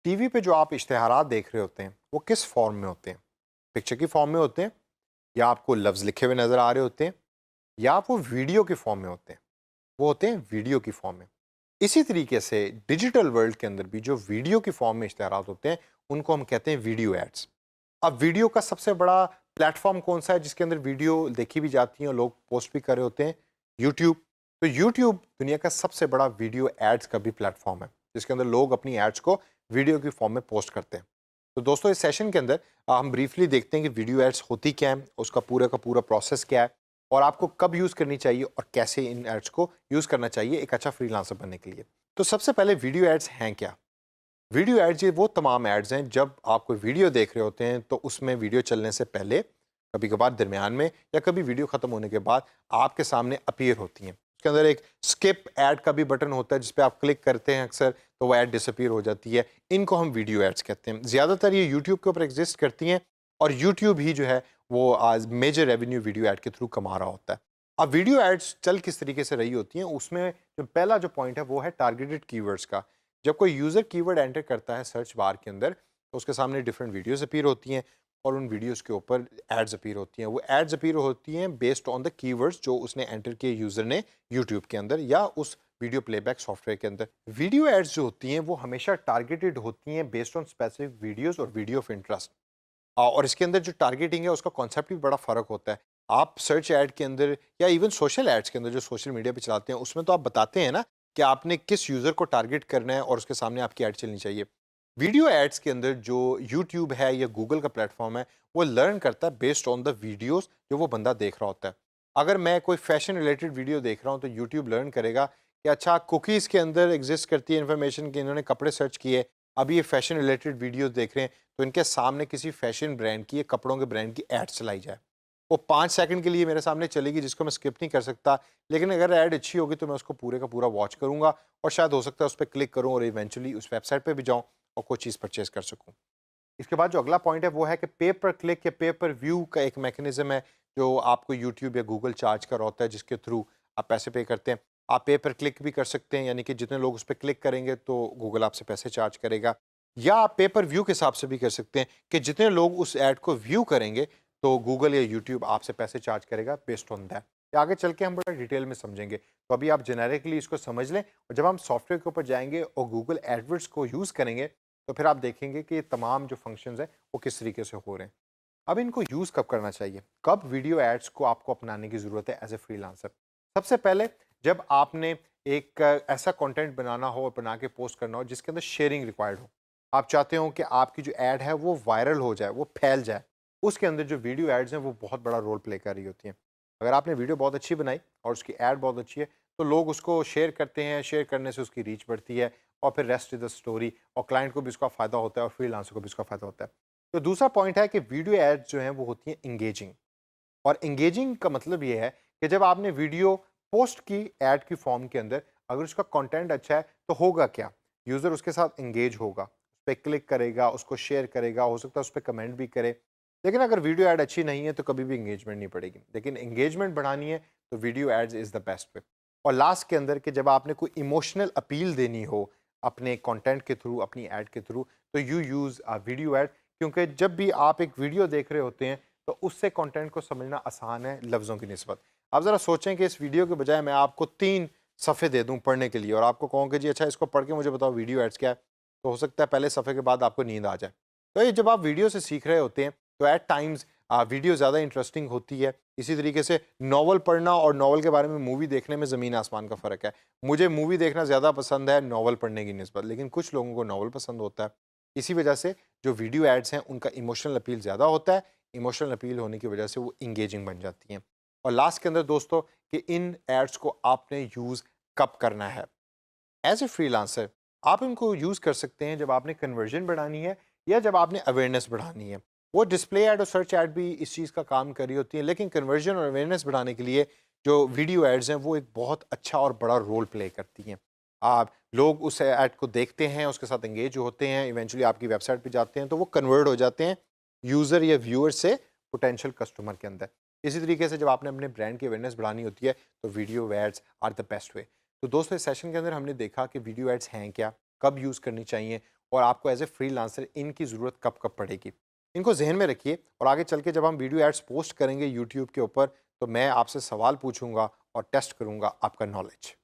TV पे जो आप इश्तिहारात देख रहे होते हैं वो किस फॉर्म में होते हैं? पिक्चर की फॉर्म में होते हैं या आपको लफ्ज़ लिखे हुए नज़र आ रहे होते हैं या वो वीडियो की फॉर्म में होते हैं? वो होते हैं वीडियो की फॉर्म में। इसी तरीके से डिजिटल वर्ल्ड के अंदर भी जो वीडियो की फॉर्म में इश्तिहारात होते हैं उनको हम कहते हैं वीडियो एड्स। अब वीडियो का सबसे बड़ा प्लेटफ़ॉर्म कौन-सा है जिसके अंदर वीडियो देखी भी जाती है और लोग पोस्ट भी कर रहे होते हैं? यूट्यूब। तो यूट्यूब दुनिया का सबसे बड़ा वीडियो एड्स का भी प्लेटफ़ॉर्म है, जिसके अंदर लोग अपनी एड्स को वीडियो की फ़ॉर्म में पोस्ट करते हैं। तो दोस्तों इस सेशन के अंदर हम ब्रीफली देखते हैं कि वीडियो एड्स होती क्या है, उसका पूरा का पूरा प्रोसेस क्या है और आपको कब यूज़ करनी चाहिए और कैसे इन एड्स को यूज़ करना चाहिए एक अच्छा फ्रीलांसर बनने के लिए। तो सबसे पहले वीडियो एड्स हैं क्या? वीडियो एड्स ये वो तमाम एड्स हैं जब आप कोई वीडियो देख रहे होते हैं तो उसमें वीडियो चलने से पहले, कभी-कभार दरमियान में या कभी वीडियो ख़त्म होने के बाद आपके सामने अपीयर होती हैं। उसके अंदर एक स्किप ऐड का भी बटन होता है जिस पे आप क्लिक करते हैं अक्सर तो वो ऐड डिसअपीयर हो जाती है। इनको हम वीडियो एड्स कहते हैं। ज़्यादातर ये यूट्यूब के ऊपर एग्ज़िस्ट करती हैं और यूट्यूब ही जो है वो आज मेजर रेवेन्यू वीडियो एड के थ्रू कमा रहा होता है। अब वीडियो एड्स चल किस तरीके से रही होती हैं उसमें जो पहला जो पॉइंट है वो है टारगेटेड कीवर्ड्स का। जब कोई यूज़र कीवर्ड एंटर करता है सर्च बार के अंदर तो उसके सामने डिफरेंट वीडियोस अपीयर होती हैं और उन वीडियोस के ऊपर एड्स अपीयर होती हैं। वो एड्स अपीयर होती हैं बेस्ड ऑन द कीवर्ड्स जो उसने एंटर किए यूज़र ने यूट्यूब के अंदर या उस वीडियो प्लेबैक सॉफ्टवेयर के अंदर। वीडियो एड्स जो होती हैं वो हमेशा टारगेटेड होती हैं बेस्ड ऑन स्पेसिफिक वीडियोस और वीडियो ऑफ इंटरेस्ट। और इसके अंदर जो टारगेटिंग है उसका कॉन्सेप्ट भी बड़ा फ़र्क होता है। आप सर्च ऐड के अंदर या इवन सोशल एड्स के अंदर जो सोशल मीडिया पे चलाते हैं उसमें तो आप बताते हैं ना कि आपने किस यूज़र को टारगेट करना है और उसके सामने आपकी ऐड चलनी चाहिए। वीडियो एड्स के अंदर जो यूट्यूब है या गूगल का प्लेटफ़ॉर्म है, वो लर्न करता है बेस्ड ऑन द वीडियोज़ जो वो बंदा देख रहा होता है। अगर मैं कोई फ़ैशन रिलेटेड वीडियो देख रहा हूँ तो यूट्यूब लर्न करेगा कि अच्छा कुकीज़ के अंदर एग्ज़िस्ट करती है इन्फॉर्मेशन कि इन्होंने कपड़े सर्च किए, अब ये फ़ैशन रिलेटेड वीडियोज़ देख रहे हैं तो इनके सामने किसी फैशन ब्रांड की या कपड़ों के ब्रांड की एड चलाई जाए। वो 5 सेकंड के लिए मेरे सामने चलेगी जिसको मैं स्किप नहीं कर सकता, लेकिन अगर एड अच्छी होगी तो मैं उसको पूरे का पूरा वॉच करूँगा और शायद हो सकता है उस पे क्लिक करूँ और इवेंचुअली उस वेबसाइट पे भी जाऊँ और कोई चीज़ परचेज़ कर सकूँ। इसके बाद जो अगला पॉइंट है वो है कि पे पर क्लिक या पे पर व्यू का एक मैकेनिज़्म है जो आपको यूट्यूब या गूगल चार्ज कर रहा होता है जिसके थ्रू आप पैसे पे करते हैं। आप पे पर क्लिक भी कर सकते हैं यानी कि जितने लोग उस पे क्लिक करेंगे तो गूगल आपसे पैसे चार्ज करेगा। या आप पे पर व्यू के हिसाब से भी कर सकते हैं कि जितने लोग उस ऐड को व्यू करेंगे तो गूगल या यूट्यूब आपसे पैसे चार्ज करेगा बेस्ड ऑन दैट। या आगे चल के हम बड़ा डिटेल में समझेंगे। तो अभी आप जेनेरिकली इसको समझ लें और जब हम सॉफ्टवेयर के ऊपर जाएँगे और गूगल एडवर्ड्स को यूज़ करेंगे तो फिर आप देखेंगे कि ये तमाम जो फंक्शंस हैं वो किस तरीके से हो रहे हैं। अब इनको यूज़ कब करना चाहिए? कब वीडियो एड्स को आपको अपनाने की ज़रूरत है एज़ अ फ्रीलांसर? सबसे पहले जब आपने एक ऐसा कंटेंट बनाना हो और बना के पोस्ट करना हो जिसके अंदर शेयरिंग रिक्वायर्ड हो। आप चाहते हो कि आपकी जो ऐड है वो वायरल हो जाए, वो फैल जाए। उसके अंदर जो वीडियो एड्स हैं वो बहुत बड़ा रोल प्ले कर रही होती हैं। अगर आपने वीडियो बहुत अच्छी बनाई और उसकी ऐड बहुत अच्छी है तो लोग उसको शेयर करते हैं, शेयर करने से उसकी रीच बढ़ती है और फिर रेस्ट इज़ द स्टोरी और क्लाइंट को भी इसका फ़ायदा होता है और फ्रीलांसर को भी इसका फ़ायदा होता है। तो दूसरा पॉइंट है कि वीडियो एड्स जो हैं वो होती हैं एंगेजिंग और एंगेजिंग का मतलब ये है कि जब आपने वीडियो पोस्ट की ऐड की फॉर्म के अंदर, अगर उसका कंटेंट अच्छा है तो होगा क्या? यूज़र उसके साथ एंगेज होगा, उस पे क्लिक करेगा, उसको शेयर करेगा, हो सकता है उस पे कमेंट भी करे। लेकिन अगर वीडियो ऐड अच्छी नहीं है तो कभी भी एंगेजमेंट नहीं पड़ेगी। लेकिन एंगेजमेंट बढ़ानी है तो video ads is the best way. और लास्ट के अंदर कि जब आपने कोई इमोशनल अपील देनी हो अपने कंटेंट के थ्रू, अपनी ऐड के थ्रू, तो यू यूज़ वीडियो ऐड क्योंकि जब भी आप एक वीडियो देख रहे होते हैं तो उससे कंटेंट को समझना आसान है लफ्ज़ों की निस्बत। आप ज़रा सोचें कि इस वीडियो के बजाय मैं आपको 3 सफ़े दे दूँ पढ़ने के लिए और आपको कहूँ कि जी अच्छा इसको पढ़ के मुझे बताओ वीडियो एड्स क्या है? तो हो सकता है पहले सफ़े के बाद आपको नींद आ जाए। तो ये जब आप वीडियो से सीख रहे होते हैं तो एट टाइम्स वीडियो ज़्यादा इंटरेस्टिंग होती है। इसी तरीके से नॉवल पढ़ना और नॉवल के बारे में मूवी देखने में ज़मीन आसमान का फ़र्क है। मुझे मूवी देखना ज़्यादा पसंद है नॉवल पढ़ने की निस्बत, लेकिन कुछ लोगों को नॉवल पसंद होता है। इसी वजह से जो वीडियो एड्स हैं उनका इमोशनल अपील ज़्यादा होता है। इमोशनल अपील होने की वजह से वो इंगेजिंग बन जाती हैं। और लास्ट के अंदर दोस्तों कि इन एड्स को आपने यूज़ कब करना है? एज़ ए फ्रीलांसर आप इनको यूज़ कर सकते हैं जब आपने कन्वर्जन बढ़ानी है या जब आपने अवेयरनेस बढ़ानी है। वो डिस्प्ले ऐड और सर्च ऐड भी इस चीज़ का काम कर रही होती है, लेकिन कन्वर्जन और अवेयरनेस बढ़ाने के लिए जो वीडियो एड्स हैं वो एक बहुत अच्छा और बड़ा रोल प्ले करती हैं। आप लोग उस ऐड को देखते हैं, उसके साथ एंगेज होते हैं, इवेंचुअली आपकी वेबसाइट पे जाते हैं तो वो कन्वर्ट हो जाते हैं यूज़र या व्यूअर से पोटेंशियल कस्टमर के अंदर। इसी तरीके से जब आपने अपने ब्रांड की अवेयरनेस बढ़ानी होती है तो video ads are the best way. तो दोस्तों इस सेशन के अंदर हमने देखा कि वीडियो एड्स हैं क्या, कब यूज़ करनी चाहिए और आपको एज ए फ्रीलांसर इनकी ज़रूरत कब कब पड़ेगी। इनको जहन में रखिए और आगे चल के जब हम वीडियो एड्स पोस्ट करेंगे यूट्यूब के ऊपर तो मैं आपसे सवाल पूछूंगा और टेस्ट करूंगा आपका नॉलेज।